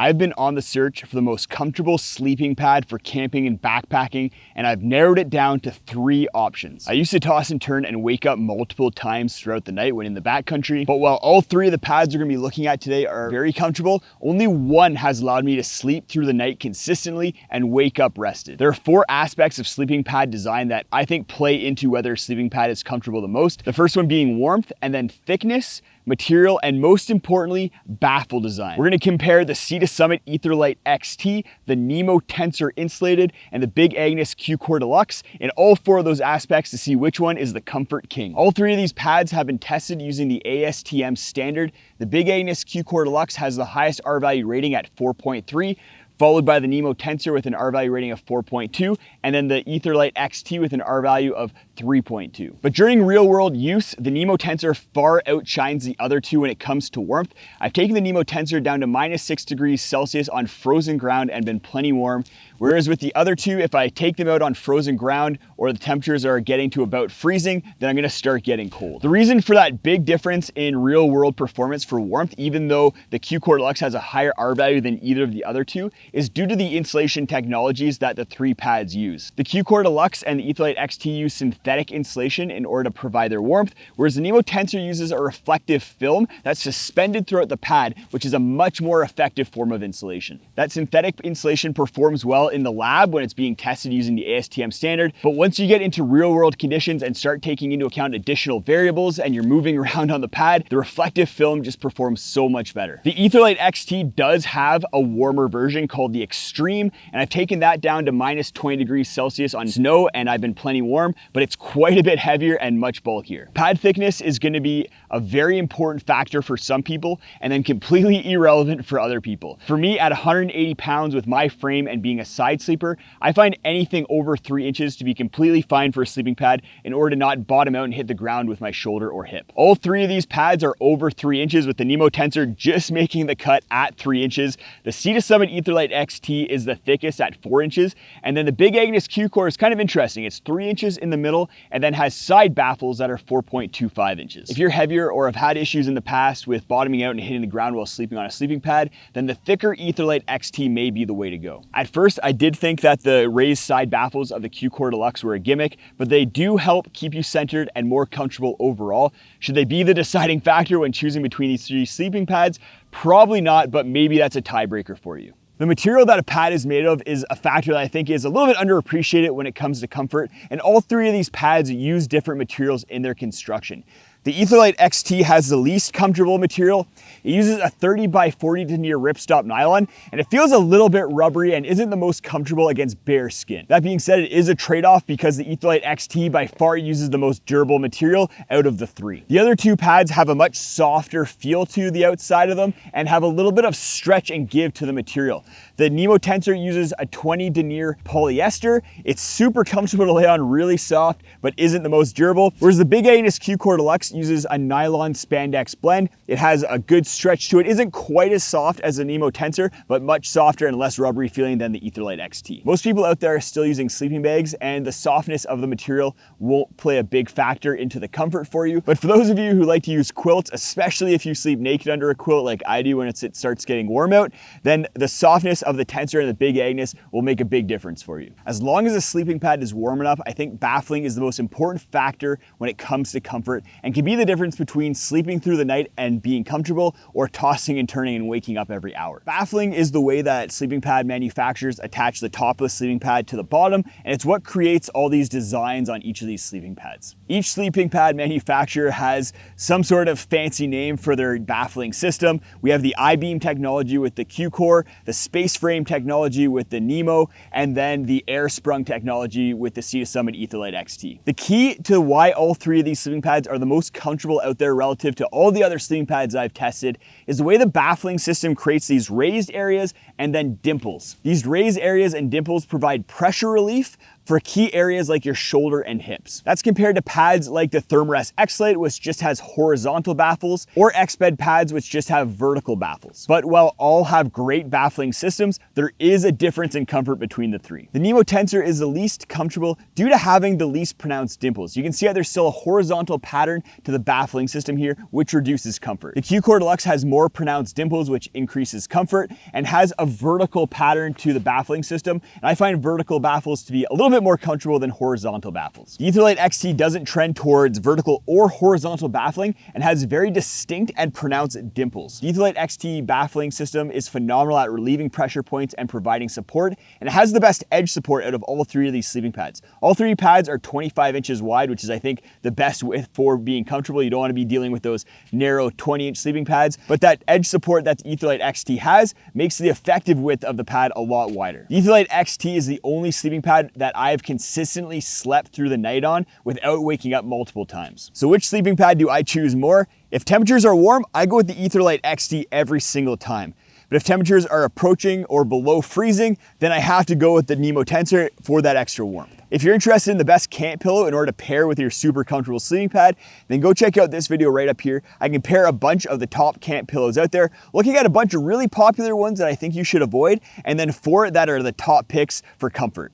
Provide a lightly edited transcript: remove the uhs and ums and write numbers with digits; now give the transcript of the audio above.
I've been on the search for the most comfortable sleeping pad for camping and backpacking, and I've narrowed it down to 3 options. I used to toss and turn and wake up multiple times throughout the night when in the backcountry, but while all 3 of the pads we're gonna be looking at today are very comfortable, only one has allowed me to sleep through the night consistently and wake up rested. There are 4 aspects of sleeping pad design that I think play into whether a sleeping pad is comfortable the most. The first one being warmth, and then thickness, material, and most importantly, baffle design. We're gonna compare the Sea to Summit Etherlite XT, the Nemo Tensor Insulated, and the Big Agnes Q-Core Deluxe in all 4 of those aspects to see which one is the comfort king. All 3 of these pads have been tested using the ASTM standard. The Big Agnes Q-Core Deluxe has the highest R-value rating at 4.3, followed by the Nemo Tensor with an R-value rating of 4.2, and then the Etherlite XT with an R-value of 3.2. But during real-world use, the Nemo Tensor far outshines the other 2 when it comes to warmth. I've taken the Nemo Tensor down to -6 degrees Celsius on frozen ground and been plenty warm, whereas with the other 2, if I take them out on frozen ground or the temperatures are getting to about freezing, then I'm gonna start getting cold. The reason for that big difference in real-world performance for warmth, even though the Q-Core Deluxe has a higher R-value than either of the other 2, is due to the insulation technologies that the 3 pads use. The Q-Core Deluxe and the Etherlite XT use synthetic insulation in order to provide their warmth, whereas the Nemo Tensor uses a reflective film that's suspended throughout the pad, which is a much more effective form of insulation. That synthetic insulation performs well in the lab when it's being tested using the ASTM standard, but once you get into real-world conditions and start taking into account additional variables and you're moving around on the pad, the reflective film just performs so much better. The Etherlite XT does have a warmer version called the Extreme, and I've taken that down to -20 degrees Celsius on snow, and I've been plenty warm, but it's quite a bit heavier and much bulkier. Pad thickness is going to be a very important factor for some people and then completely irrelevant for other people. For me, at 180 pounds with my frame and being a side sleeper, I find anything over 3 inches to be completely fine for a sleeping pad in order to not bottom out and hit the ground with my shoulder or hip. All 3 of these pads are over 3 inches, with the Nemo Tensor just making the cut at 3 inches. The Sea to Summit Etherlite XT is the thickest at 4 inches, and then the Big Agnes Q-Core is kind of interesting. It's 3 inches in the middle and then has side baffles that are 4.25 inches. If you're heavier or have had issues in the past with bottoming out and hitting the ground while sleeping on a sleeping pad, then the thicker Etherlite XT may be the way to go. At first, I did think that the raised side baffles of the Q-Core Deluxe were a gimmick, but they do help keep you centered and more comfortable overall. Should they be the deciding factor when choosing between these 3 sleeping pads? Probably not, but maybe that's a tiebreaker for you. The material that a pad is made of is a factor that I think is a little bit underappreciated when it comes to comfort, and all 3 of these pads use different materials in their construction. The Etherlite XT has the least comfortable material. It uses a 30 by 40 denier ripstop nylon, and it feels a little bit rubbery and isn't the most comfortable against bare skin. That being said, it is a trade-off because the Etherlite XT by far uses the most durable material out of the 3. The other 2 pads have a much softer feel to the outside of them and have a little bit of stretch and give to the material. The Nemo Tensor uses a 20 denier polyester. It's super comfortable to lay on, really soft, but isn't the most durable. Whereas the Big Agnes Q-Core Deluxe uses a nylon spandex blend. It has a good stretch to it. Isn't quite as soft as the Nemo Tensor, but much softer and less rubbery feeling than the Etherlite XT. Most people out there are still using sleeping bags, and the softness of the material won't play a big factor into the comfort for you. But for those of you who like to use quilts, especially if you sleep naked under a quilt like I do when it starts getting warm out, then the softness of the Tensor and the Big Agnes will make a big difference for you. As long as the sleeping pad is warm enough, I think baffling is the most important factor when it comes to comfort and can be the difference between sleeping through the night and being comfortable or tossing and turning and waking up every hour. Baffling is the way that sleeping pad manufacturers attach the top of the sleeping pad to the bottom, and it's what creates all these designs on each of these sleeping pads. Each sleeping pad manufacturer has some sort of fancy name for their baffling system. We have the I-beam technology with the Q-Core, the space frame technology with the Nemo, and then the air sprung technology with the Sea to Summit Etherlite XT. The key to why all 3 of these sleeping pads are the most comfortable out there relative to all the other sleeping pads I've tested is the way the baffling system creates these raised areas and then dimples. These raised areas and dimples provide pressure relief for key areas like your shoulder and hips. That's compared to pads like the Thermarest X-Lite, which just has horizontal baffles, or X-Bed pads, which just have vertical baffles. But while all have great baffling systems, there is a difference in comfort between the three. The Nemo Tensor is the least comfortable due to having the least pronounced dimples. You can see how there's still a horizontal pattern to the baffling system here, which reduces comfort. The Q-Core Deluxe has more pronounced dimples, which increases comfort, and has a vertical pattern to the baffling system. And I find vertical baffles to be a little bit more comfortable than horizontal baffles. The Etherlite XT doesn't trend towards vertical or horizontal baffling and has very distinct and pronounced dimples. The Etherlite XT baffling system is phenomenal at relieving pressure points and providing support, and it has the best edge support out of all three of these sleeping pads. All three pads are 25 inches wide, which is I think the best width for being comfortable. You don't want to be dealing with those narrow 20-inch sleeping pads, but that edge support that the Etherlite XT has makes the effective width of the pad a lot wider. The Etherlite XT is the only sleeping pad that I have consistently slept through the night on without waking up multiple times. So which sleeping pad do I choose more? If temperatures are warm, I go with the Etherlite XT every single time. But if temperatures are approaching or below freezing, then I have to go with the Nemo Tensor for that extra warmth. If you're interested in the best camp pillow in order to pair with your super comfortable sleeping pad, then go check out this video right up here. I compare a bunch of the top camp pillows out there, looking at a bunch of really popular ones that I think you should avoid, and then 4 that are the top picks for comfort.